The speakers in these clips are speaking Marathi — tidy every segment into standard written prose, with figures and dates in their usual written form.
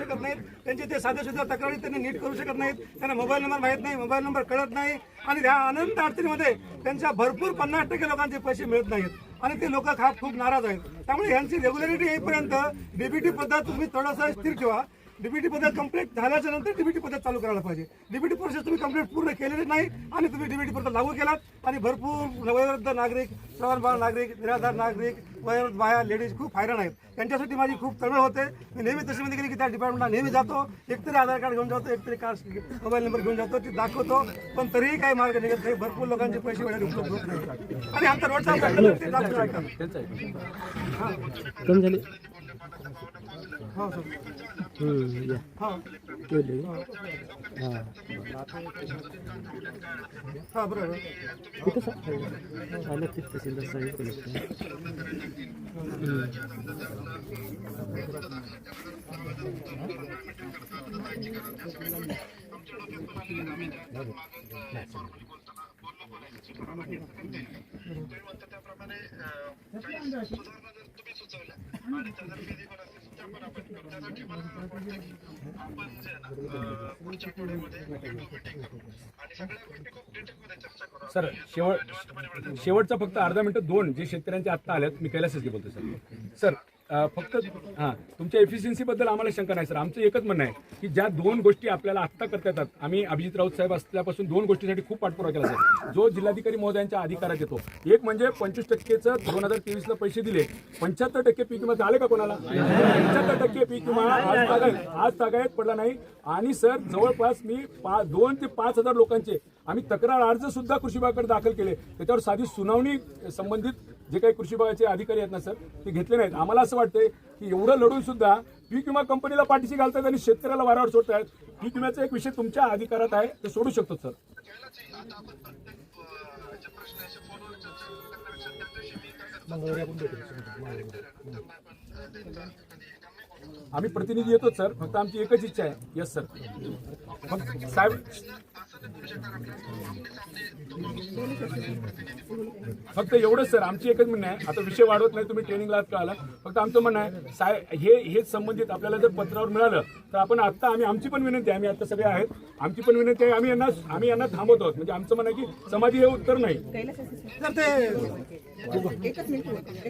शकत नाहीत, त्यांचे ते साध्या सुद्धा तक्रारी त्यांनी नीट करू शकत नाहीत, त्यांना मोबाईल नंबर माहीत नाही, मोबाईल नंबर कळत नाही आणि या अनंत अडचणीमध्ये त्यांच्या भरपूर 50% लोकांचे पैसे मिळत नाहीत आणि ते लोक खूप नाराज आहेत. त्यामुळे यांची रेग्युलरिटी येईपर्यंत डीबीटी पद्धत तुम्ही थोडासा स्थिर ठेवा. डीबीटी पद्धत कंप्लीट झाल्याच्या नंतर डीबीटी पद्धत चालू करायला पाहिजे. डीबीटी प्रोसेस तुम्ही कंप्लीट पूर्ण केलेली नाही आणि तुम्ही डीबीटी पद्धत लागू केलात आणि भरपूर वयोवृद्ध नागरिक, श्रवणबाळ नागरिक, निराधार नागरिक, वयोवृद्ध बाया, लेडीज खूप हैराण आहेत. त्यांच्यासाठी माझी खूप तळमळ होते. मी नेहमी तशी मध्ये गेली की त्या डिपार्टमेंटला नेहमी जातो, एकतरी आधार कार्ड घेऊन जातो, एकतरी कार्ड मोबाईल नंबर घेऊन जातो, ते दाखवतो, पण तरीही काही मार्ग निघत नाही. भरपूर लोकांचे पैसे वेळेवर उपलब्ध होत नाही आणि आमचा रोडचा ते दाखवू शकतात. कम झाले हो सर. या हां हां बरोबर. कुठं आलं ते तहसीलदार साहेब कलेक्टर सर शेवटचा फक्त अर्धा मिनिट दोन जे शेतकऱ्यांचे आत्ता आल्यात, मी कैलासच बोलतो सर. फक्त हां, तुमच्या एफिशियन्सीबद्दल आम्हाला शंका नाही सर. आमचं एकच म्हणणं आहे की ज्या दोन गोष्टी आपल्याला आत्ता करता येतात, आम्ही अभिजित राऊत साहेब असल्यापासून दोन गोष्टीसाठी खूप पाठपुरावा केला सर, जो जिल्हाधिकारी महोदयांच्या अधिकारात येतो. एक म्हणजे 25%चं 2023ला पैसे दिले, 75% पीक विमा झाले का कोणाला? 75% पीक विमा आज तागायत पडला नाही. आणि सर जवळपास मी 2 ते 5 हजार लोकांचे आम्ही तक्रार अर्ज सुद्धा कृषी विभागाकडे दाखल केले. त्याच्यावर साधी सुनावणी संबंधित जे काही कृषी विभागाचे अधिकारी आहेत ना सर, ते घेतले नाहीत. आम्हाला असं वाटतंय की एवढं लढून सुद्धा पीक विमा कंपनीला पाठीशी घालतात आणि शेतकऱ्याला वाऱ्यावर सोडतात. पीक विम्याचा एक विषय तुमच्या अधिकारात आहे, ते सोडू शकतो सर. आम्ही प्रतिनिधी येतो सर, फक्त आमची एकच इच्छा आहे. Yes sir. मग साहेब फक्त एवढंच सर, आमची एकच म्हणणं आहे. आता विषय वाढवत नाही, तुम्ही ट्रेनिंगला आहात का आला, फक्त आमचं म्हणणं आहे साहेब हेच संबंधित आपल्याला जर पत्रावर मिळालं तर आपण आत्ता आमची पण विनंती आहे, आम्ही आता सगळे आहेत, आमची पण विनंती आहे, आम्ही यांना थांबवतो आहोत. म्हणजे आमचं म्हणणं आहे की समाधी हे उत्तर नाही.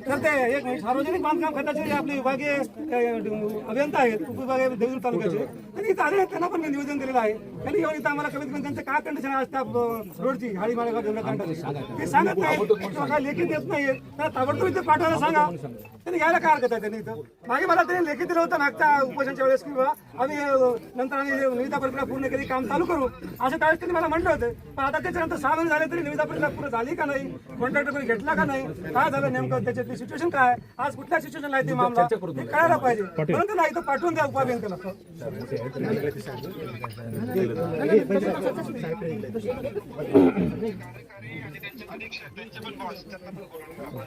तर ते एक सार्वजनिक बांधकाम खात्याचे जे आपले विभागीय अभियंता आहेत, उपविभागीय देऊळ तालुक्याचे, त्यांनी इथं आले, त्यांना पण मी निवेदन दिलेलं आहे. त्यांनी येऊन इथं आम्हाला कमीत कमी त्यांचं काय कंडिशन आहे त्या रोडची हाळी माळेगाव देवळा ते सांगत नाही, काय लेखी देत नाहीये. त्यांना ताबडतोब इथे पाठवायला सांगा. त्यांनी यायला काय हरकत आहे? त्यांनी इथं मागे मला त्यांनी लेखी दिलं होतं मागच्या उपोषणच्या वेळेस की आम्ही नंतर आम्ही निविदा प्रक्रिया पूर्ण केली, काम चालू करू असं त्यावेळेस त्यांनी मला म्हटलं होतं. पण आता त्याच्यानंतर 6 महिने झाले तरी निविदा प्रक्रिया पूर्ण झाली का नाही, कॉन्ट्रॅक्टर कोणी घेतला का नाही, काय झालं नेमकं, त्याच्यातली सिच्युएशन काय, आज कुठल्या सिच्युएशनला आहे ते मामला कळायला पाहिजे. म्हणून त्यांना इथं पाठवून द्या उपाभियंत्याला.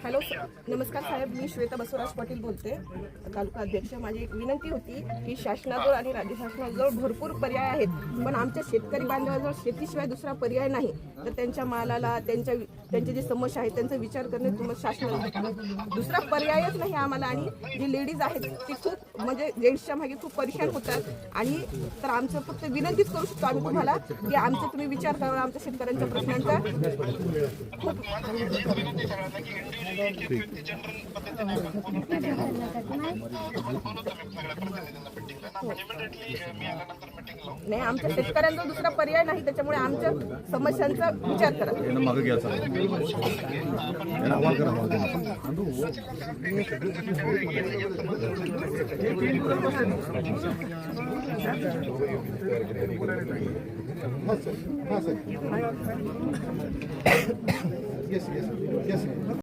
हॅलो नमस्कार साहेब, मी श्वेता बसवराज पाटील बोलते, तालुका अध्यक्ष. माझी एक विनंती होती की शासनाजवळ आणि राज्य शासनाजवळ भरपूर पर्याय आहेत, पण आमच्या शेतकरी बांधवाजवळ शेतीशिवाय दुसरा पर्याय नाही. तर त्यांच्या मालाला त्यांचे जे समस्या आहेत त्यांचा विचार करणे तुम्हाला शासनाला दुसरा पर्यायच नाही आम्हाला. आणि जी लेडीज आहेत ती खूप म्हणजे जेंट्सच्या मागे खूप परेशान होतात. आणि तर आमचं फक्त विनंतीच करू शकतो आम्ही तुम्हाला की आमचे तुम्ही विचार करा आमच्या शेतकऱ्यांच्या प्रश्नांचा. नाही, आमच्या शेतकऱ्यांचा दुसरा पर्याय नाही, त्याच्यामुळे आमच्या समस्यांचा विचार करा. Yes.